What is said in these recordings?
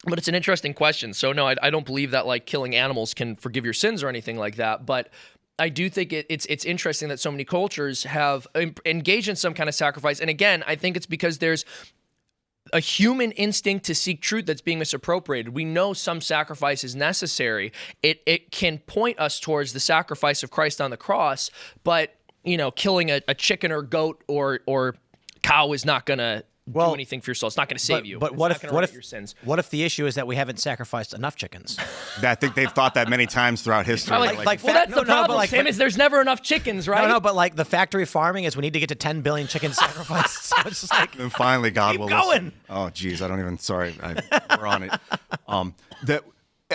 But it's an interesting question. So no, I don't believe that like killing animals can forgive your sins or anything like that. But I do think it's interesting that so many cultures have engaged in some kind of sacrifice. And again, I think it's because there's a human instinct to seek truth that's being misappropriated. We know some sacrifice is necessary. It can point us towards the sacrifice of Christ on the cross, but killing a chicken or goat or cow is not going to do anything for your soul. It's not going to save you. But what if your sins? What if the issue is that we haven't sacrificed enough chickens? I think they've thought that many times throughout history. Well, that's the problem, Sam, is there's never enough chickens, right? No, but like the factory farming is we need to get to 10 billion chickens sacrificed. So it's just like, and finally, God will going. Listen. Oh, geez, I don't even. Sorry, we're on it.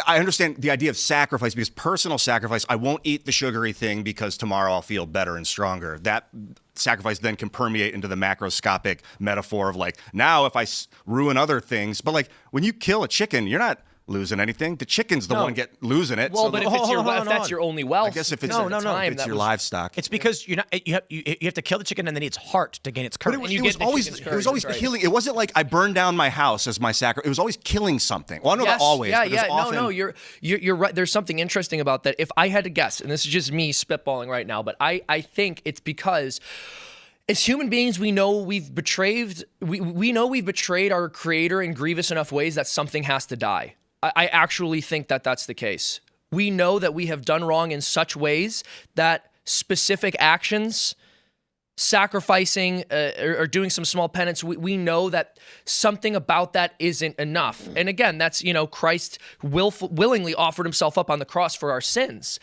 I understand the idea of sacrifice because personal sacrifice. I won't eat the sugary thing because tomorrow I'll feel better and stronger. That sacrifice then can permeate into the macroscopic metaphor of like, now if I ruin other things, but like when you kill a chicken, you're not losing anything. The chicken's the one losing it. Well, so but if that's your only wealth, I guess if it's it's your livestock, it's because you have to kill the chicken and then its heart to gain its courage. But it was always killing. It wasn't like I burned down my house as my sacrifice. It was always killing something. Well, I know not always. Yeah. Often... No. You're right. There's something interesting about that. If I had to guess, and this is just me spitballing right now, but I think it's because, as human beings, we know we've betrayed. We know we've betrayed our Creator in grievous enough ways that something has to die. I actually think that that's the case. We know that we have done wrong in such ways that specific actions, sacrificing or doing some small penance, we know that something about that isn't enough. And again, that's, Christ willingly offered himself up on the cross for our sins.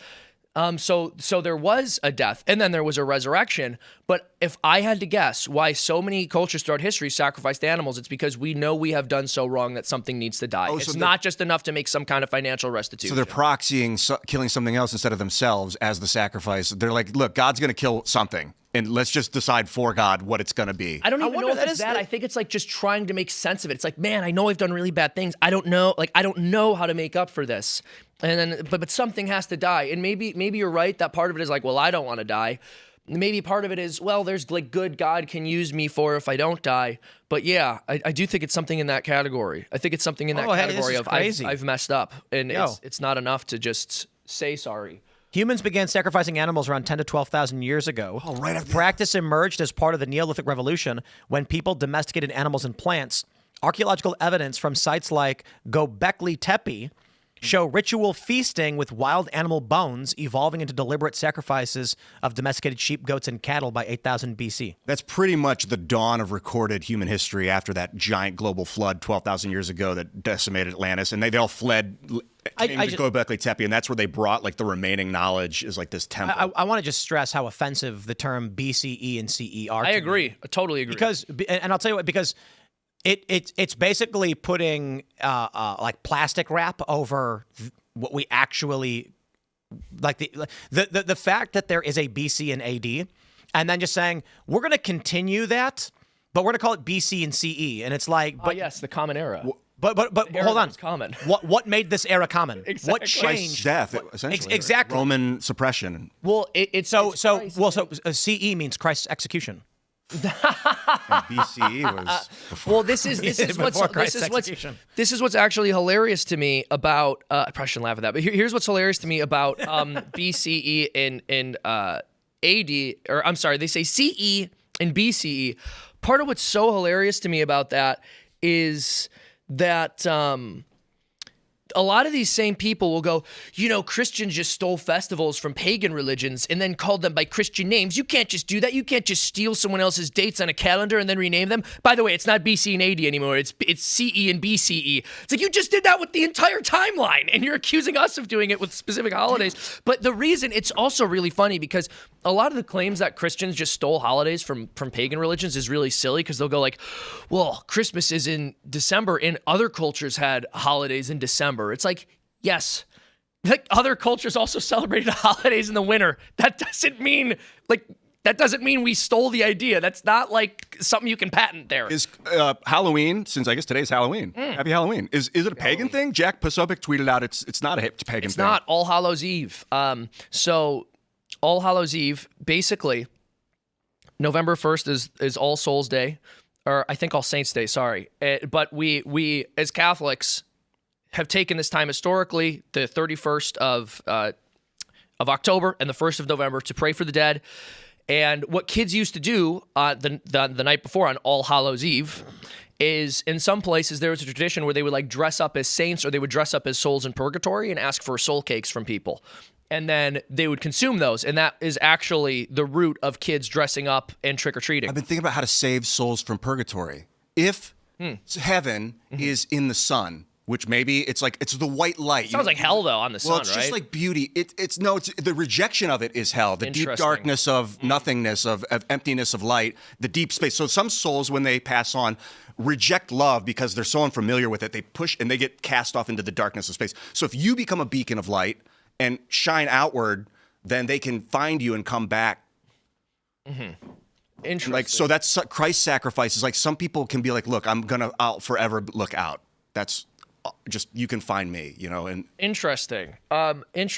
So there was a death and then there was a resurrection. But if I had to guess why so many cultures throughout history sacrificed animals, it's because we know we have done so wrong that something needs to die. It's not just enough to make some kind of financial restitution. So they're proxying killing something else instead of themselves as the sacrifice. They're like, look, God's going to kill something. And let's just decide for God what it's going to be. I don't even know if it's that. I think it's like just trying to make sense of it. It's like, man, I know I've done really bad things. I don't know how to make up for this. And then, but something has to die. And maybe you're right. That part of it is like, well, I don't want to die. Maybe part of it is, well, there's like good God can use me for if I don't die. But yeah, I do think it's something in that category. I think it's something in that category of I've messed up. And it's not enough to just say sorry. Humans began sacrificing animals around 10 to 12,000 years ago. Oh, right. The practice emerged as part of the Neolithic Revolution when people domesticated animals and plants. Archaeological evidence from sites like Göbekli Tepe show ritual feasting with wild animal bones evolving into deliberate sacrifices of domesticated sheep, goats, and cattle by 8,000 BC. That's pretty much the dawn of recorded human history after that giant global flood 12,000 years ago that decimated Atlantis, and they all fled... came to Göbekli Tepe, and that's where they brought like the remaining knowledge is like this temple. I want to just stress how offensive the term BCE and CE are. I agree. I totally agree. And I'll tell you what, because it's basically putting like plastic wrap over what we actually like the fact that there is a BC and AD, and then just saying we're going to continue that, but we're going to call it BC and CE, and it's like, but yes, the common era. But hold on. Common. What made this era common? Exactly. What changed? Death, essentially. Exactly. Roman suppression. Well, it's CE means Christ's execution. BCE was before. Well, this is what's actually hilarious to me about. I probably shouldn't laugh at that, but here's what's hilarious to me about BCE and AD, or I'm sorry, they say CE and BCE. Part of what's so hilarious to me about that is that a lot of these same people will go, Christians just stole festivals from pagan religions and then called them by Christian names. You can't just do that. You can't just steal someone else's dates on a calendar and then rename them. By the way, it's not BC and AD anymore. It's CE and BCE. It's like, you just did that with the entire timeline and you're accusing us of doing it with specific holidays. But the reason, it's also really funny because a lot of the claims that Christians just stole holidays from pagan religions is really silly because they'll go like, well, Christmas is in December and other cultures had holidays in December. It's like, yes, like other cultures also celebrated holidays in the winter. That doesn't mean we stole the idea. That's not like something you can patent there. Is Halloween, since I guess today's Halloween, Happy Halloween. Is it a pagan thing? Jack Posobiec tweeted out it's not a pagan thing. It's not. All Hallows Eve. So All Hallows Eve, basically, November 1st is All Souls Day, or I think All Saints Day, sorry. But we as Catholics, have taken this time historically, the 31st of October and the 1st of November, to pray for the dead. And what kids used to do the night before on All Hallows Eve is, in some places there was a tradition where they would like dress up as saints, or they would dress up as souls in purgatory and ask for soul cakes from people. And then they would consume those. And that is actually the root of kids dressing up and trick-or-treating. I've been thinking about how to save souls from purgatory. If heaven is in the sun, which maybe it's the white light. Sounds like hell, though, on the sun, well, it's right? just like beauty. It's the rejection of it is hell. The deep darkness of nothingness, of emptiness of light, the deep space. So some souls, when they pass on, reject love because they're so unfamiliar with it. They push and they get cast off into the darkness of space. So if you become a beacon of light and shine outward, then they can find you and come back. Interesting. Like, so that's Christ's sacrifice. Is like, some people can be like, look, I'll forever look out. That's just, you can find me, and interesting.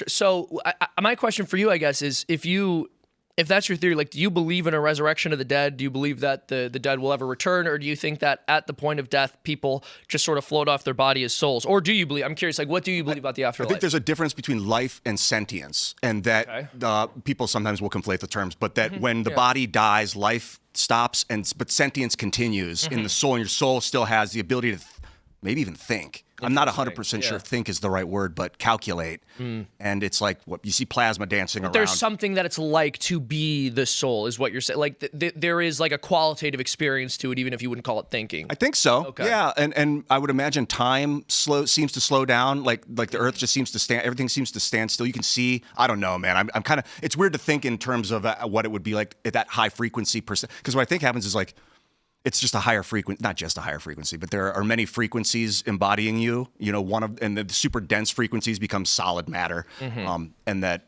So my question for you, I guess, is if that's your theory, like, do you believe in a resurrection of the dead? Do you believe that the dead will ever return? Or do you think that at the point of death, people just sort of float off their body as souls? Or do you believe, I'm curious, like, what do you believe about the afterlife? I think there's a difference between life and sentience, and that people sometimes will conflate the terms, but that when the body dies, life stops, but sentience continues in the soul, and your soul still has the ability to maybe even think. I'm not 100% sure think is the right word, but calculate. And it's like what you see plasma dancing around. There's something that it's like to be the soul, is what you're saying. Like there is like a qualitative experience to it, even if you wouldn't call it thinking. I think so. Okay. Yeah, and I would imagine time seems to slow down. Like the Earth just seems to stand. Everything seems to stand still. You can see. I don't know, man. I'm kind of. It's weird to think in terms of what it would be like at that high frequency percent. Because what I think happens is like, it's just a higher frequency, not just a higher frequency, but there are many frequencies embodying you. And the super dense frequencies become solid matter, and that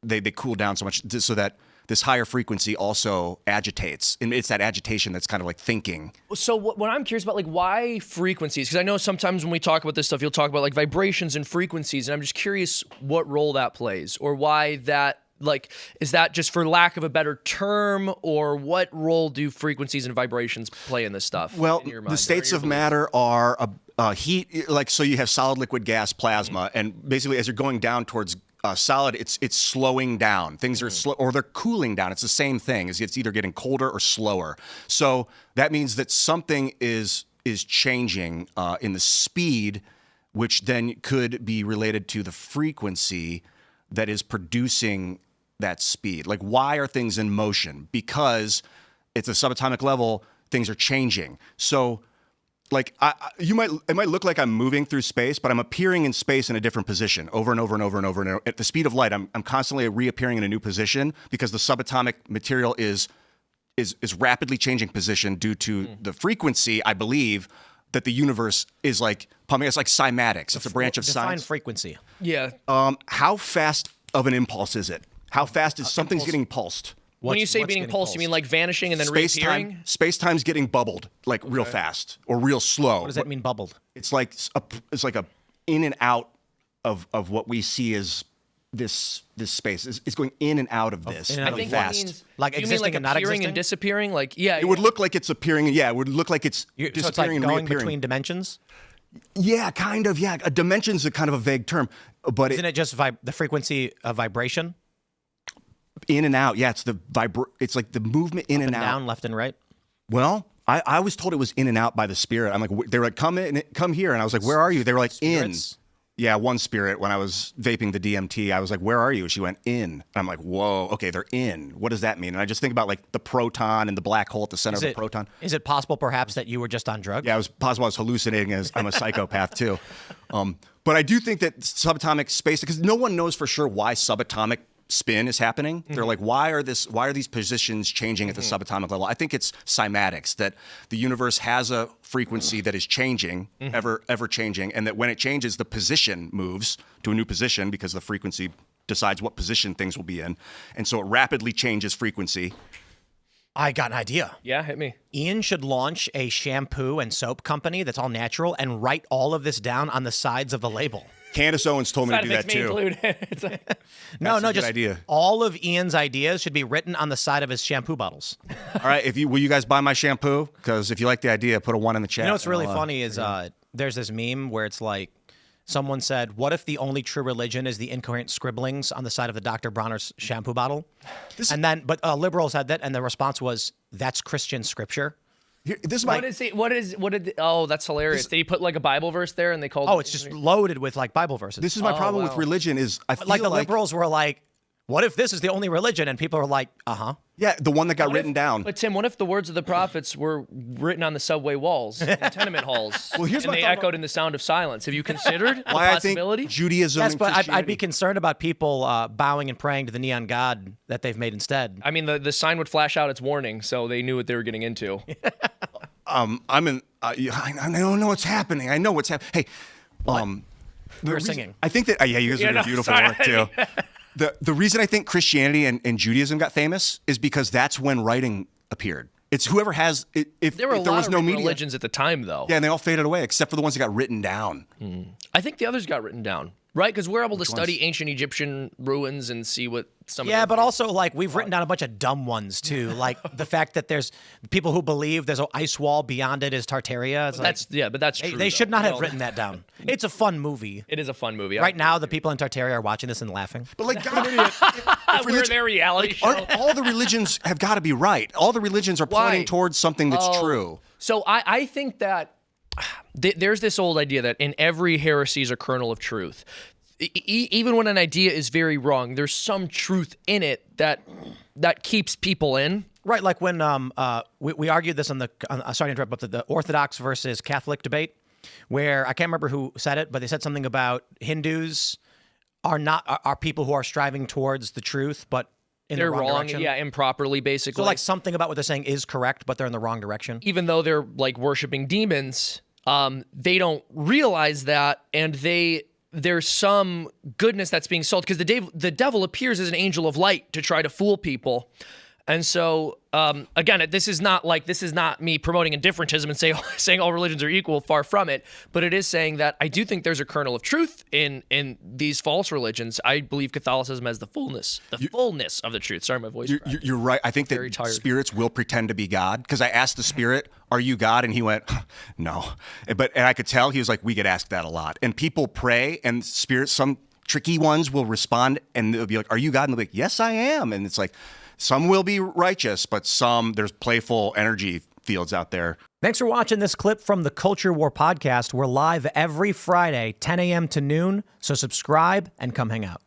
they cool down so much so that this higher frequency also agitates, and it's that agitation that's kind of like thinking. So what I'm curious about, like, why frequencies? Because I know sometimes when we talk about this stuff, you'll talk about like vibrations and frequencies, and I'm just curious what role that plays, or why that. Like, is that just for lack of a better term, or what role do frequencies and vibrations play in this stuff? Well, in your mind? The states of matter are heat, like, so you have solid, liquid, gas, plasma, and basically as you're going down towards solid, it's slowing down. Things are slow, or they're cooling down. It's the same thing. It's either getting colder or slower. So that means that something is changing in the speed, which then could be related to the frequency that is producing that speed. Like, why are things in motion? Because it's a subatomic level, things are changing. So, like, it might look like I'm moving through space, but I'm appearing in space in a different position over and over and over and over. And at the speed of light, I'm constantly reappearing in a new position because the subatomic material is rapidly changing position due to the frequency, I believe, that the universe is like pumping. It's like Simatics. It's a branch of science. Define frequency. Yeah. How fast of an impulse is it? How fast is something's getting pulsed? When you say being pulsed, you mean like vanishing and then reappearing? Space-time's getting bubbled, like real fast or real slow. What does that mean, bubbled? It's like a in and out of what we see as this space. It's going in and out of this really fast. Like existing and not appearing existing? and disappearing? Like, yeah. It would look like it's appearing. Yeah, it would look like it's disappearing so it's like and going reappearing. between dimensions? Yeah, kind of. Yeah, a dimension's a kind of a vague term, but Isn't it just the frequency of vibration? In and out. Yeah, it's it's like the movement in and out. Down, left and right? Well, I was told it was in and out by the spirit. I'm like, they were like, come here. And I was like, where are you? They were like, Spirits? in. Yeah, one spirit, when I was vaping the DMT, I was like, where are you? She went, in. And I'm like, whoa, okay, they're in. What does that mean? And I just think about like the proton and the black hole at the center of the proton. Is it possible perhaps that you were just on drugs? Yeah, it was possible I was hallucinating, as I'm a psychopath too. But I do think that subatomic space, because no one knows for sure why subatomic spin is happening. They're like, why are these positions changing at the subatomic level? I think it's cymatics, that the universe has a frequency that is changing, ever changing, and that when it changes, the position moves to a new position because the frequency decides what position things will be in. And so it rapidly changes frequency. I got an idea. Yeah, hit me. Ian should launch a shampoo and soap company that's all natural and write all of this down on the sides of the label. Candace Owens told me to do that too. No, That's a just good idea. All of Ian's ideas should be written on the side of his shampoo bottles. All right, will you guys buy my shampoo? Because if you like the idea, put a 1 in the chat. You know what's really funny is there's this meme where it's like someone said, what if the only true religion is the incoherent scribblings on the side of the Dr. Bronner's shampoo bottle? But liberals had that, and the response was, that's Christian scripture. This is that's hilarious. Did he put like a Bible verse there and they called it's just loaded with like Bible verses. This is my problem with religion is I feel like the liberals were like, what if this is the only religion? And people are like, Yeah, the one that got written down. But Tim, what if the words of the prophets were written on the subway walls, in tenement halls, and they echoed in the sound of silence? Have you considered the possibility? I think Judaism and Christianity... I'd be concerned about people bowing and praying to the neon god that they've made instead. I mean, the sign would flash out its warning, so they knew what they were getting into. I don't know what's happening. I know what's happening. Hey, we were singing. I think that... you guys are doing beautiful work, too. The reason I think Christianity and Judaism got famous is because that's when writing appeared. It's whoever has. If there was no media, religions at the time, though. Yeah, and they all faded away except for the ones that got written down. I think the others got written down, right? Because we're able to study ancient Egyptian ruins and see what some. Yeah, but also like we've written down a bunch of dumb ones too, like the fact that there's people who believe there's an ice wall beyond it is Tartaria. But that's true. They should not have written that down. It's a fun movie. It is a fun movie. Right now, the people in Tartaria are watching this and laughing. But like, God, we're their reality show. All the religions have got to be right. All the religions are pointing towards something that's true. So I think that there's this old idea that in every heresy is a kernel of truth. Even when an idea is very wrong, there's some truth in it that keeps people in. Right, like when we argued this on sorry to interrupt, but the Orthodox versus Catholic debate, where I can't remember who said it, but they said something about Hindus are people who are striving towards the truth, but they're wrong direction. Yeah, improperly, basically. So like something about what they're saying is correct, but they're in the wrong direction. Even though they're like worshiping demons, they don't realize that, and there's some goodness that's being sold because the devil appears as an angel of light to try to fool people. And so, again, this is not me promoting indifferentism and saying all religions are equal. Far from it. But it is saying that I do think there's a kernel of truth in these false religions. I believe Catholicism has the fullness of the truth. Sorry, my voice. You're right. I think that spirits will pretend to be God. Because I asked the spirit, "Are you God?" And he went, "No." And I could tell he was like, "We get asked that a lot." And people pray, and spirits, some tricky ones, will respond, and they'll be like, "Are you God?" And they'll be like, "Yes, I am." And it's like, some will be righteous, but there's playful energy fields out there. Thanks for watching this clip from the Culture War podcast. We're live every Friday, 10 a.m. to noon, so subscribe and come hang out.